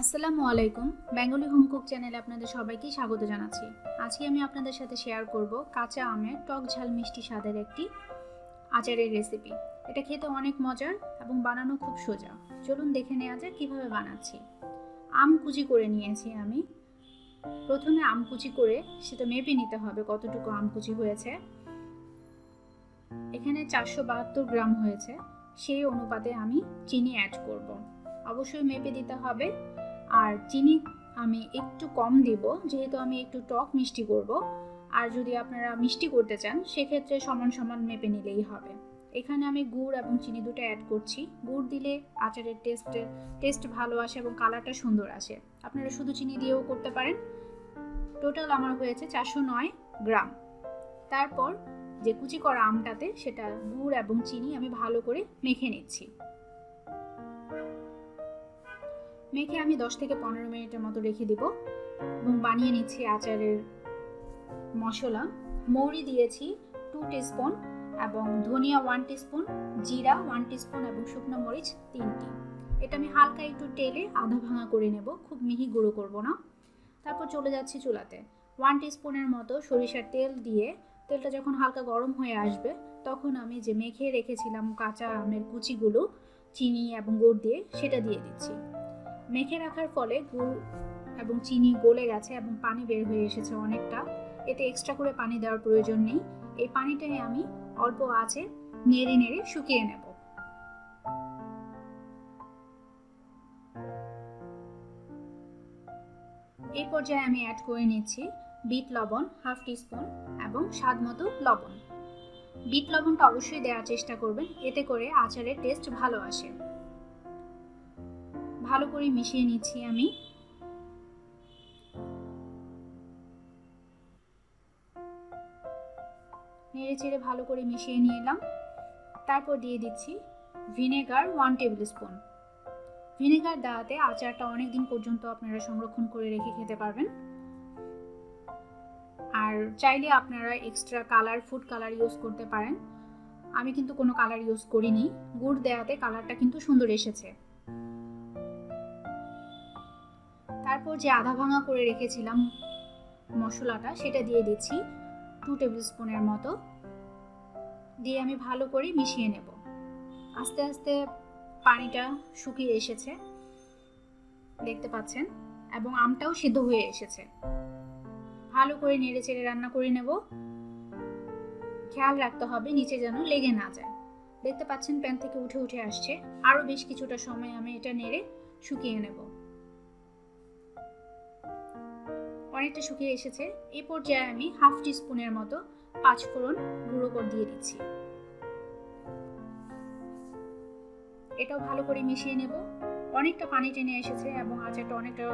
আসসালামু আলাইকুম। Bengali home cook চ্যানেলে আপনাদের সবাইকে স্বাগত জানাচ্ছি। আজকে আমি আপনাদের সাথে শেয়ার করব কাঁচা আমের টক ঝাল মিষ্টি স্বাদের একটি আচারের রেসিপি। এটা খেতে অনেক মজার এবং বানানো খুব সোজা। চলুন দেখে নেওয়া যাক কিভাবে বানাচ্ছি। আম কুচি করে নিয়েছি আমি। প্রথমে আম কুচি করে সেটা মেপে নিতে হবে কতটুকু আম কুচি হয়েছে। এখানে 472 গ্রাম হয়েছে। সেই অনুপাতে আমি চিনি অ্যাড করব। অবশ্যই মেপে দিতে হবে। আর চিনি আমি একটু কম দিব, যেহেতু আমি একটু টক মিষ্টি করব। আর যদি আপনারা মিষ্টি করতে চান সেক্ষেত্রে সমান সমান মেপে নিলেই হবে। এখানে আমি গুড় এবং চিনি দুটো অ্যাড করছি। গুড় দিলে আচারের টেস্ট ভালো আসে এবং কালারটা সুন্দর আসে। আপনারা শুধু চিনি দিয়েও করতে পারেন। টোটাল আমার হয়েছে 409 গ্রাম। তারপর যে কুচি করা আমটাতে সেটা গুড় এবং চিনি আমি ভালো করে মেখে নিচ্ছি। মেখে আমি 10 থেকে 15 মিনিটের মতো রেখে দিব এবং বানিয়ে নিচ্ছি আচারের মশলা। মৌরি দিয়েছি 2 টিস্পুন এবং ধনিয়া 1 টিস্পুন, জিরা 1 টিস্পুন এবং শুকনো মরিচ 3টি। এটা আমি হালকা একটু তেলে আধা ভাঙা করে নেব, খুব মিহি গুঁড়ো করব না। তারপর চলে যাচ্ছি চুলাতে। 1 টিস্পুনের মতো সরিষার তেল দিয়ে তেলটা যখন হালকা গরম হয়ে আসবে তখন আমি যে মেখে রেখেছিলাম কাঁচা আমের কুচিগুলো চিনি এবং গুড় দিয়ে সেটা দিয়ে দিচ্ছি। মেখে রাখার ফলে গুড় এবং চিনি গলে গেছে এবং পানি বের হয়ে এসেছে অনেকটা। এতে এক্সট্রা করে পানি দেওয়ার প্রয়োজন নেই। এই পানিটাই আমি অল্প আঁচে নেড়ে নেড়ে শুকিয়ে নেব। এই পর্যায়ে আমি অ্যাড করে নিচ্ছি বিট লবণ 1/2 টিস্পুন এবং স্বাদ মতো লবণ। বিট লবণটা অবশ্যই দেওয়ার চেষ্টা করবেন, এতে করে আচারের টেস্ট ভালো আসে। ভালো করে মিশিয়ে নিচ্ছি আমি। নেড়ে চেড়ে ভালো করে মিশিয়ে নিলাম। তারপর দিয়ে দিচ্ছি ভিনেগার 1 টেবিল স্পুন। ভিনেগার দেওয়াতে আচারটা অনেক দিন পর্যন্ত আপনারা সংরক্ষণ করে রেখে খেতে পারবেন। আর চাইলে আপনারা এক্সট্রা ফুড কালার ইউজ করতে পারেন। আমি কিন্তু কোনো কালার ইউজ করিনি। গুড় দেওয়াতে কালারটা কিন্তু সুন্দর এসেছে। তারপর যে আধা ভাঙা করে রেখেছিলাম মশলাটা সেটা দিয়ে দিচ্ছি 2 টেবিল স্পুনের মতো। দিয়ে আমি ভালো করে মিশিয়ে নেব। আস্তে আস্তে পানিটা শুকিয়ে এসেছে দেখতে পাচ্ছেন, এবং আমটাও সিদ্ধ হয়ে এসেছে। ভালো করে নেড়ে চেড়ে রান্না করে নেব। খেয়াল রাখতে হবে নিচে যেন লেগে না যায়। দেখতে পাচ্ছেন প্যান থেকে উঠে উঠে আসছে। আরো বেশ কিছুটা সময় আমি এটা নেড়ে শুকিয়ে নেব। অনেকটা শুকিয়ে এসেছে। এই পর্যায়ে আমি 1/2 টিস্পুনের মতো 5 ফোড়ন গুঁড়ো করে দিয়ে দিচ্ছি। এটাও ভালো করে মিশিয়ে নেব। অনেকটা পানি টেনে এসেছে এবং আচারটা অনেকটা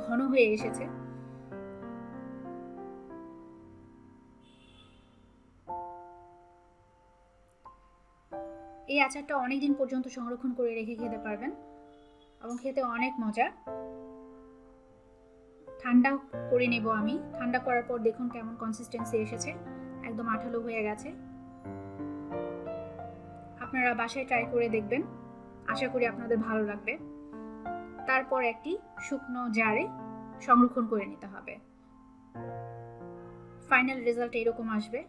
ঘন হয়ে এসেছে। এই আচারটা অনেকদিন পর্যন্ত সংরক্ষণ করে রেখে খেতে পারবেন এবং খেতে অনেক মজার। ঠান্ডা করে নেব আমি। ঠান্ডা করার পর দেখুন কেমন কনসিস্টেন্সি এসেছে, একদম আঠালো হয়ে গেছে। আপনারা বাসায় ট্রাই করে দেখবেন, আশা করি আপনাদের ভালো লাগবে। তারপর একটি শুকনো জারে সংরক্ষণ করে নিতে হবে। ফাইনাল রেজাল্ট এরকম আসবে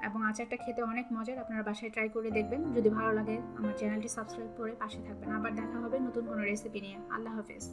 এবং আচারটা খেতে অনেক মজার। আপনারা বাসায় ট্রাই করে দেখবেন। যদি ভালো লাগে আমার চ্যানেলটি সাবস্ক্রাইব করে পাশে থাকবেন। আবার দেখা হবে নতুন কোনো রেসিপি নিয়ে। আল্লাহ হাফেজ।